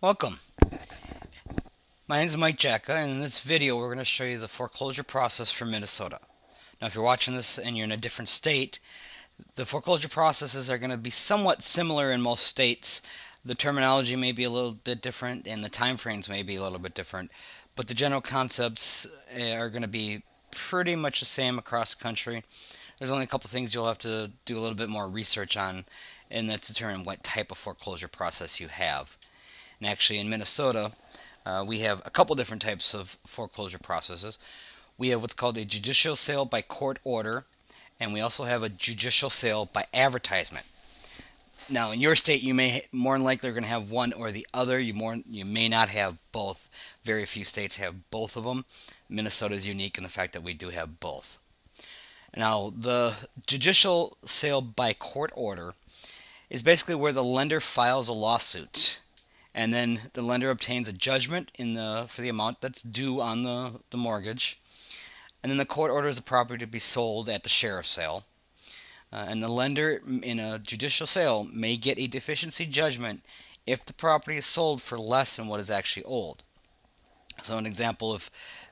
Welcome. My name is Mike Jacka, and in this video we're going to show you the foreclosure process for Minnesota. Now if you're watching this and you're in a different state, the foreclosure processes are going to be somewhat similar in most states. The terminology may be a little bit different and the time frames may be a little bit different, but the general concepts are going to be pretty much the same across the country. There's only a couple things you'll have to do a little bit more research on, and that's determine what type of foreclosure process you have. And actually in Minnesota, we have a couple different types of foreclosure processes. We have what's called a judicial sale by court order, and we also have a judicial sale by advertisement. Now, in your state, you may more than likely are going to have one or the other. You may not have both. Very few states have both of them. Minnesota is unique in the fact that we do have both. Now, the judicial sale by court order is basically where the lender files a lawsuit, and then the lender obtains a judgment for the amount that's due on the mortgage, and then the court orders the property to be sold at the sheriff's sale. And the lender in a judicial sale may get a deficiency judgment if the property is sold for less than what is actually owed. So an example, if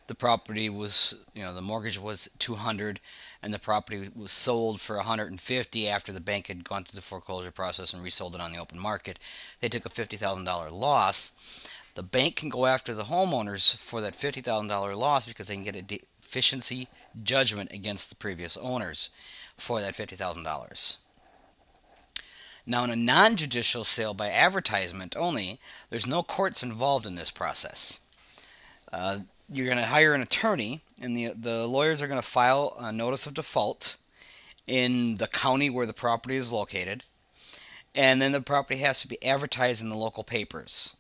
the property was, the mortgage was 200 and the property was sold for 150 after the bank had gone through the foreclosure process and resold it on the open market, they took a $50,000 loss. The bank can go after the homeowners for that $50,000 loss because they can get a deficiency judgment against the previous owners for that $50,000. Now, in a non-judicial sale by advertisement only, there's no courts involved in this process. You're going to hire an attorney, and the lawyers are going to file a notice of default in the county where the property is located, and then the property has to be advertised in the local papers.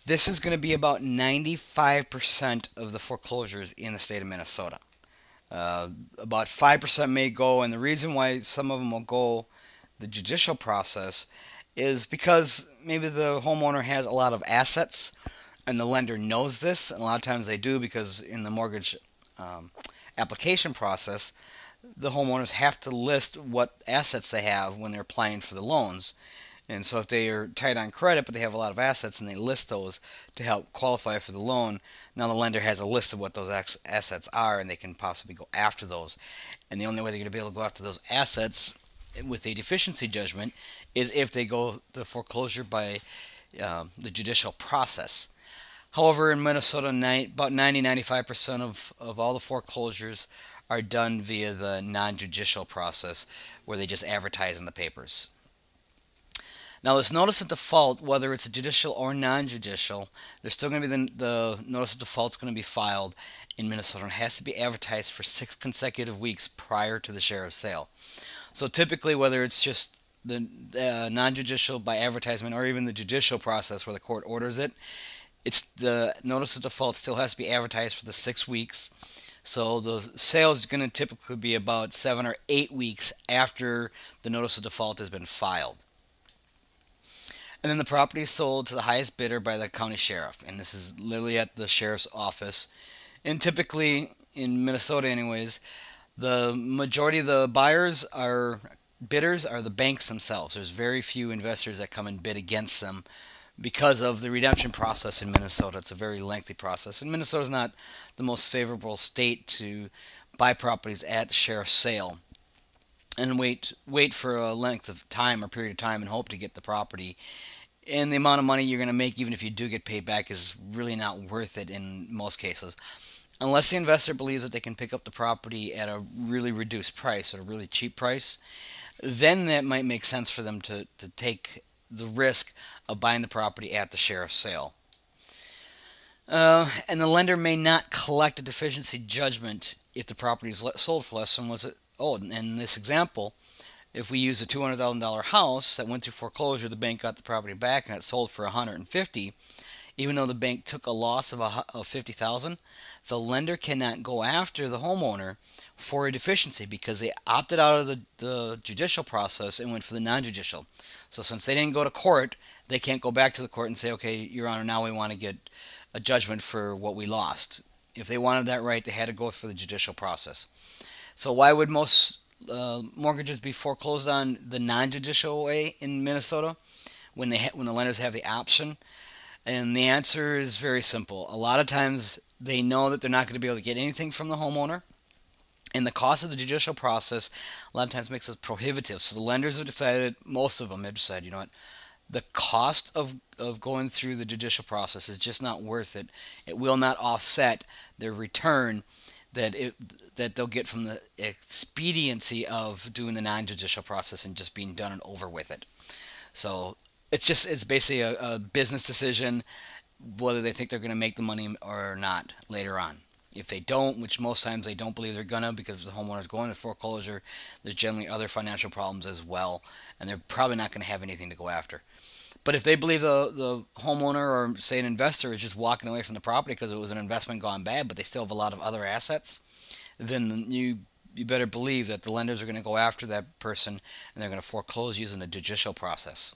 This is going to be about 95% of the foreclosures in the state of Minnesota. About 5% may go, and the reason why some of them will go the judicial process is because maybe the homeowner has a lot of assets and the lender knows this, and a lot of times they do, because in the mortgage application process, the homeowners have to list what assets they have when they're applying for the loans. And so if they are tight on credit but they have a lot of assets and they list those to help qualify for the loan, now the lender has a list of what those assets are and they can possibly go after those. And the only way they're going to be able to go after those assets with a deficiency judgment is if they go the foreclosure by the judicial process. However, in Minnesota, about 90-95% of all the foreclosures are done via the non-judicial process, where they just advertise in the papers. Now, this notice of default, whether it's a judicial or non-judicial, there's still going to be the notice of default is going to be filed in Minnesota, and it has to be advertised for 6 consecutive weeks prior to the sheriff's sale. So typically, whether it's just the non-judicial by advertisement or even the judicial process where the court orders it, it's the notice of default still has to be advertised for the 6 weeks. So the sale is going to typically be about 7 or 8 weeks after the notice of default has been filed. And then the property is sold to the highest bidder by the county sheriff, and this is literally at the sheriff's office. And typically, in Minnesota anyways, the majority of the bidders are the banks themselves. There's very few investors that come and bid against them, because of the redemption process in Minnesota. It's a very lengthy process, and Minnesota is not the most favorable state to buy properties at the sheriff's sale and wait for a length of time or period of time and hope to get the property. And the amount of money you're going to make, even if you do get paid back, is really not worth it in most cases, unless the investor believes that they can pick up the property at a really reduced price, or a really cheap price. Then that might make sense for them to take the risk of buying the property at the sheriff's sale. And the lender may not collect a deficiency judgment if the property is sold for less than was it owed. And in this example, if we use a $200,000 house that went through foreclosure, the bank got the property back and it sold for $150,000. Even though the bank took a loss of $50,000, the lender cannot go after the homeowner for a deficiency because they opted out of the judicial process and went for the non-judicial. So since they didn't go to court, they can't go back to the court and say, okay, Your Honor, now we want to get a judgment for what we lost. If they wanted that right, they had to go for the judicial process. So why would most mortgages be foreclosed on the non-judicial way in Minnesota? when the lenders have the option? And the answer is very simple. A lot of times they know that they're not going to be able to get anything from the homeowner, and the cost of the judicial process a lot of times makes it prohibitive. So the lenders have decided, most of them have decided, you know what, the cost of going through the judicial process is just not worth it. It will not offset their return that they'll get from the expediency of doing the non-judicial process and just being done and over with it. So it's basically a business decision whether they think they're going to make the money or not later on. If they don't, which most times they don't believe they're gonna, because the homeowner's going to foreclosure, there's generally other financial problems as well, and they're probably not going to have anything to go after. But if they believe the homeowner, or say an investor, is just walking away from the property because it was an investment gone bad, but they still have a lot of other assets, then you better believe that the lenders are going to go after that person and they're going to foreclose using the judicial process.